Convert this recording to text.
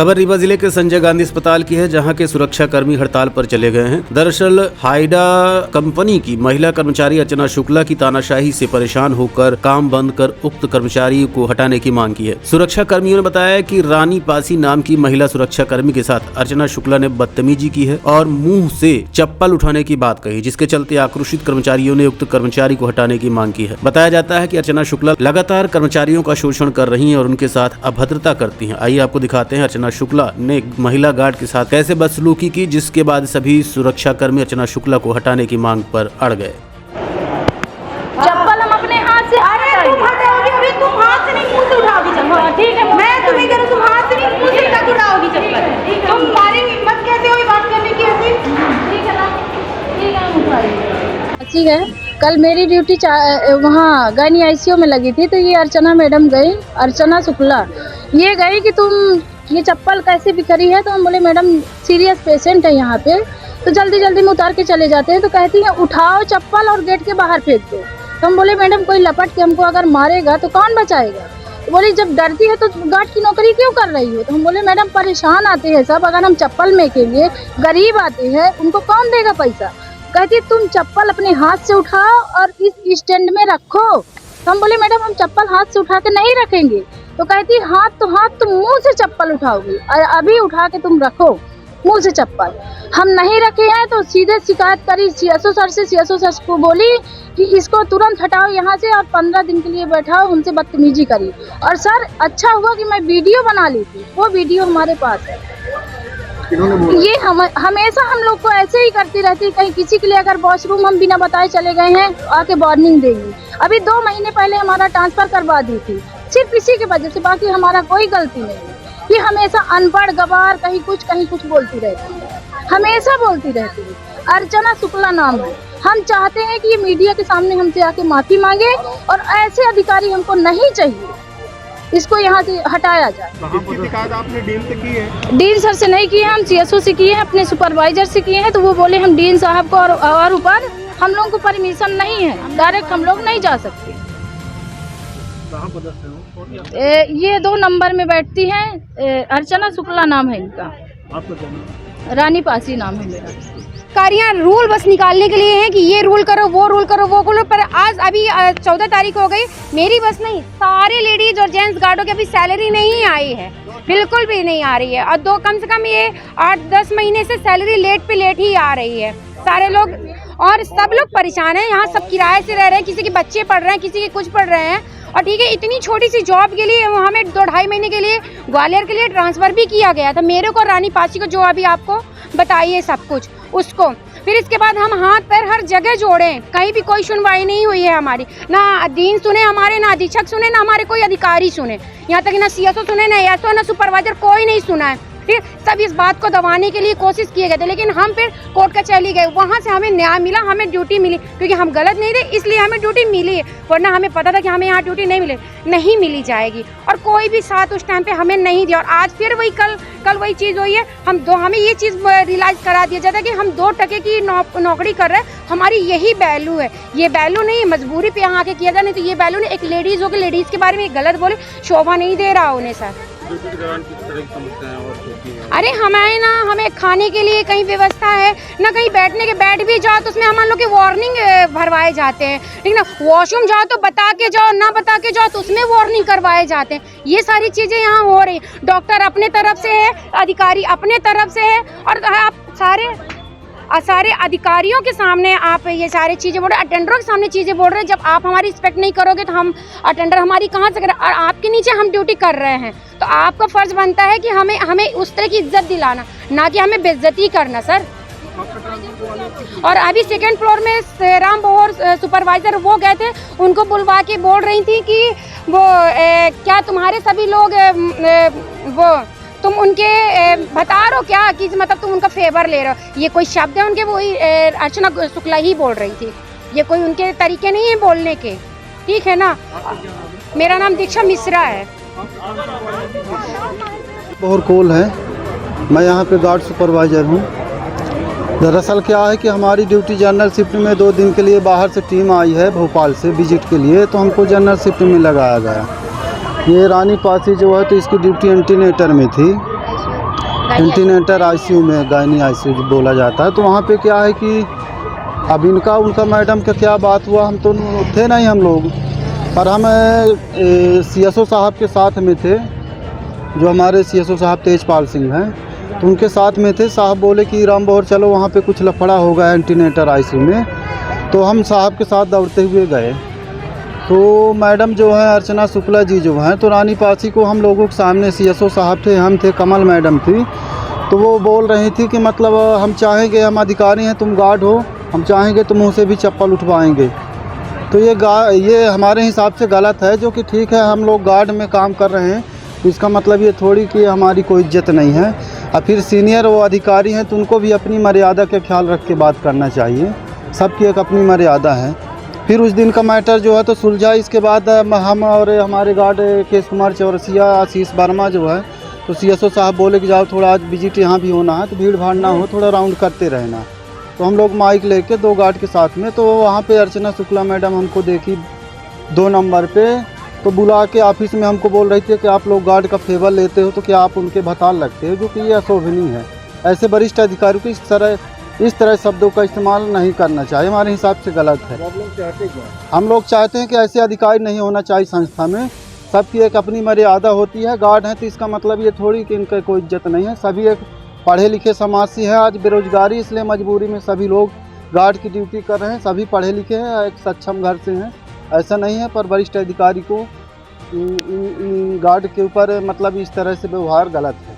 खबर रीवा जिले के संजय गांधी अस्पताल की है, जहां के सुरक्षा कर्मी हड़ताल पर चले गए हैं। दरअसल हाइडा कंपनी की महिला कर्मचारी अर्चना शुक्ला की तानाशाही से परेशान होकर काम बंद कर उक्त कर्मचारी को हटाने की मांग की है। सुरक्षा कर्मियों ने बताया कि रानी पासी नाम की महिला सुरक्षा कर्मी के साथ अर्चना शुक्ला ने बदतमीजी की है और मुंह से चप्पल उठाने की बात कही, जिसके चलते आक्रोशित कर्मचारियों ने उक्त कर्मचारी को हटाने की मांग की है। बताया जाता है कि अर्चना शुक्ला लगातार कर्मचारियों का शोषण कर रही है और उनके साथ अभद्रता करती है। आइए आपको दिखाते हैं अर्चना शुक्ला ने महिला गार्ड के साथ कैसे बदसलूकी की, जिसके बाद सभी सुरक्षा कर्मी अर्चना शुक्ला को हटाने की मांग पर अड़ गए। चप्पल हम अपने हाथ से तुम हटाओगी, अभी तुम हाथ से नहीं मुंह से उठाओगी चप्पल। ठीक है, मैं तुम्हें कह रही हूं, तुम हाथ से नहीं मुंह से तक उठाओगी चप्पल। तुम मारी हिम्मत कैसे हुई बात करने की ऐसी? ठीक है ना, ठीक है, हम उठाएंगे। ठीक है, कल मेरी ड्यूटी वहाँ गायनी आईसीयू में लगी थी, तो ये अर्चना मैडम गई, अर्चना शुक्ला ये गई कि तुम ये चप्पल कैसे बिखरी है। तो हम बोले मैडम सीरियस पेशेंट है यहाँ पे, तो जल्दी जल्दी में उतार के चले जाते हैं। तो कहती है उठाओ चप्पल और गेट के बाहर फेंक दो। तो हम बोले मैडम कोई लपट के हमको अगर मारेगा तो कौन बचाएगा। तो बोली जब डरती है तो गार्ड की नौकरी क्यों कर रही हो। तो हम बोले मैडम परेशान आते हैं सब, अगर हम चप्पल फेंकेंगे, गरीब आते हैं, उनको कौन देगा पैसा। कहती तुम चप्पल अपने हाथ से उठाओ और इस स्टैंड में रखो। तो हम बोले मैडम हम चप्पल हाथ से उठा के नहीं रखेंगे। तो कहती हाथ तुम मुंह से चप्पल उठाओगी, अभी उठा के तुम रखो मुंह से चप्पल। हम नहीं रखे हैं तो सीधे शिकायत करी सीएसओ सर से। सीएसओ सर को बोली कि इसको तुरंत हटाओ यहाँ से और 15 दिन के लिए बैठाओ, हमसे बदतमीजी करी। और सर अच्छा हुआ कि मैं वीडियो बना ली थी, वो वीडियो हमारे पास है। ये हमेशा हम लोग को ऐसे ही करती रहती, कहीं किसी के लिए अगर वॉशरूम हम बिना बताए चले गए हैं आके वार्निंग देंगी। अभी 2 महीने पहले हमारा ट्रांसफर करवा दी थी, सिर्फ इसी की वजह से, बाकी हमारा कोई गलती नहीं है। ये हमेशा अनपढ़ गवार कहीं कुछ बोलती रहती है, हमेशा बोलती रहती है। अर्चना शुक्ला नाम है। हम चाहते हैं कि ये मीडिया के सामने हमसे आके माफी मांगे और ऐसे अधिकारी हमको नहीं चाहिए, इसको यहाँ से हटाया जाए। इसकी शिकायत आपने डीन से की है? डीन सर से नहीं किए, हम सीएसओ से किए हैं, अपने सुपरवाइजर से किए हैं। तो वो बोले हम डीन साहब को और ऊपर हम लोगों को परमिशन नहीं है, डायरेक्ट हम लोग नहीं जा सकते। ये 2 नंबर में बैठती हैं, अर्चना शुक्ला नाम है इनका। आपका क्या नाम? रानी पासी नाम है मेरा। कार्यालय रूल बस निकालने के लिए है कि ये रूल करो, वो रूल करो, वो करो। पर आज अभी 14 तारीख हो गई, मेरी बस नहीं, सारे लेडीज और जेंट्स गार्डों की अभी सैलरी नहीं आई है, बिल्कुल भी नहीं आ रही है। और कम से कम ये 8-10 महीने से सैलरी लेट पे लेट ही आ रही है सारे लोग, और सब लोग परेशान हैं। यहाँ सब किराए से रह रहे हैं, किसी के बच्चे पढ़ रहे हैं, किसी के कुछ पढ़ रहे हैं। और ठीक है, इतनी छोटी सी जॉब के लिए हमें 2-2.5 महीने के लिए ग्वालियर के लिए ट्रांसफ़र भी किया गया था, मेरे को, रानी पासी को, जो अभी आपको बताइए सब कुछ उसको। फिर इसके बाद हम हाथ पैर हर जगह जोड़े, कहीं भी कोई सुनवाई नहीं हुई है हमारी। ना अधीन सुने हमारे, ना अधीक्षक सुने, ना हमारे कोई अधिकारी सुने, यहाँ तक ना सीएसओ सुने, ना एसओ, ना सुपरवाइजर, कोई नहीं सुना है। फिर सब इस बात को दबाने के लिए कोशिश किए गए थे, लेकिन हम फिर कोर्ट कचहरी गए, वहाँ से हमें न्याय मिला, हमें ड्यूटी मिली, क्योंकि हम गलत नहीं थे इसलिए हमें ड्यूटी मिली है, वरना हमें पता था कि हमें यहाँ ड्यूटी नहीं मिली जाएगी। और कोई भी साथ उस टाइम पे हमें नहीं दिया। और आज फिर वही कल वही चीज़ हुई है। हमें ये चीज़ रियलाइज़ करा दिया जाता है कि हम 2 टके की नौकरी कर रहे हैं, हमारी यही वैल्यू है। ये वैल्यू नहीं, मजबूरी पे यहाँ आके किया जाए, नहीं तो ये वैल्यू नहीं। एक लेडीज़ हो के लेडीज़ के बारे में गलत बोले, शोभा नहीं दे रहा उन्हें सर। अरे हमें खाने के लिए कहीं व्यवस्था है ना, कहीं बैठने के, बैठ भी जाओ तो उसमें हम लोग के वार्निंग भरवाए जाते हैं, ठीक ना। वॉशरूम जाओ तो बता के जाओ, ना बता के जाओ तो उसमें वार्निंग करवाए जाते हैं। ये सारी चीज़ें यहाँ हो रही। डॉक्टर अपने तरफ से है, अधिकारी अपने तरफ से है, और आप सारे अधिकारियों के सामने आप ये सारी चीज़ें बोल रहे, अटेंडरों के सामने चीज़ें बोल रहे हैं। जब आप हमारी रिस्पेक्ट नहीं करोगे तो हम अटेंडर हमारी कहाँ से करें। और आपके नीचे हम ड्यूटी कर रहे हैं, तो आपका फ़र्ज़ बनता है कि हमें उस तरह की इज्जत दिलाना, ना कि हमें बेइज्जती करना सर। और अभी 2nd फ्लोर में राम बोहर सुपरवाइज़र वो गए थे, उनको बुलवा के बोल रही थी कि वो क्या तुम्हारे सभी लोग वो तुम उनके बता रहे हो क्या कि मतलब तुम उनका फेवर ले रहे हो। ये कोई शब्द है उनके, वही अर्चना शुक्ला ही बोल रही थी। ये कोई उनके तरीके नहीं है बोलने के, ठीक है ना। मेरा नाम दीक्षा मिश्रा है। बोहर कोल है, मैं यहाँ पे गार्ड सुपरवाइज़र हूँ। दरअसल क्या है कि हमारी ड्यूटी जनरल शिफ्ट में 2 दिन के लिए बाहर से टीम आई है भोपाल से विजिट के लिए, तो हमको जनरल शिफ्ट में लगाया गया। ये रानी पासी जो है तो इसकी ड्यूटी एंटीनेटर में थी, एंटीनेटर आईसीयू में, गायनी आईसीयू जो बोला जाता है। तो वहाँ पे क्या है कि अब इनका उनका मैडम का क्या बात हुआ, हम तो थे नहीं हम लोग, पर हम CSO साहब के साथ में थे, जो हमारे CSO साहब तेजपाल सिंह हैं, तो उनके साथ में थे। साहब बोले कि राम बहर चलो वहाँ पे कुछ लफड़ा हो गया एंटीनेटर आईसीयू में, तो हम साहब के साथ दौड़ते हुए गए। तो मैडम जो है अर्चना शुक्ला जी जो हैं, तो रानी पासी को हम लोगों के सामने CSO साहब थे, हम थे, कमल मैडम थी, तो वो बोल रही थी कि मतलब हम चाहेंगे, हम अधिकारी हैं, तुम गार्ड हो, हम चाहेंगे तो मुँह से भी चप्पल उठवाएंगे। तो ये हमारे हिसाब से गलत है, जो कि ठीक है, हम लोग गार्ड में काम कर रहे हैं, तो इसका मतलब ये थोड़ी कि हमारी कोई इज्जत नहीं है। और फिर सीनियर वो अधिकारी हैं तो उनको भी अपनी मर्यादा का ख्याल रख के बात करना चाहिए, सबकी एक अपनी मर्यादा है। फिर उस दिन का मैटर जो है तो सुलझा। इसके बाद हम और हमारे गार्ड केश कुमार चौरसिया, आशीष वर्मा जो है, तो CSO साहब बोले कि जाओ थोड़ा आज विजिट यहाँ भी होना है, तो भीड़ भाड़ ना हो, थोड़ा राउंड करते रहना। तो हम लोग माइक लेके 2 गार्ड के साथ में, तो वहाँ पे अर्चना शुक्ला मैडम हमको देखी 2 नंबर पे, तो बुला के ऑफिस में हमको बोल रही थी कि आप लोग गार्ड का फेवर लेते हो तो क्या आप उनके भताल लगते हो, जो कि ये अशोभनीय है। ऐसे वरिष्ठ अधिकारियों को इस तरह शब्दों का इस्तेमाल नहीं करना चाहिए, हमारे हिसाब से गलत है। हम लोग चाहते हैं कि ऐसे अधिकारी नहीं होना चाहिए संस्था में, सबकी एक अपनी मर्यादा होती है। गार्ड हैं तो इसका मतलब ये थोड़ी कि इनका कोई इज्जत नहीं है, सभी एक पढ़े लिखे समाज से है। आज बेरोजगारी, इसलिए मजबूरी में सभी लोग गार्ड की ड्यूटी कर रहे हैं, सभी पढ़े लिखे हैं, एक सक्षम घर से हैं, ऐसा नहीं है। पर वरिष्ठ अधिकारी को गार्ड के ऊपर मतलब इस तरह से व्यवहार गलत है।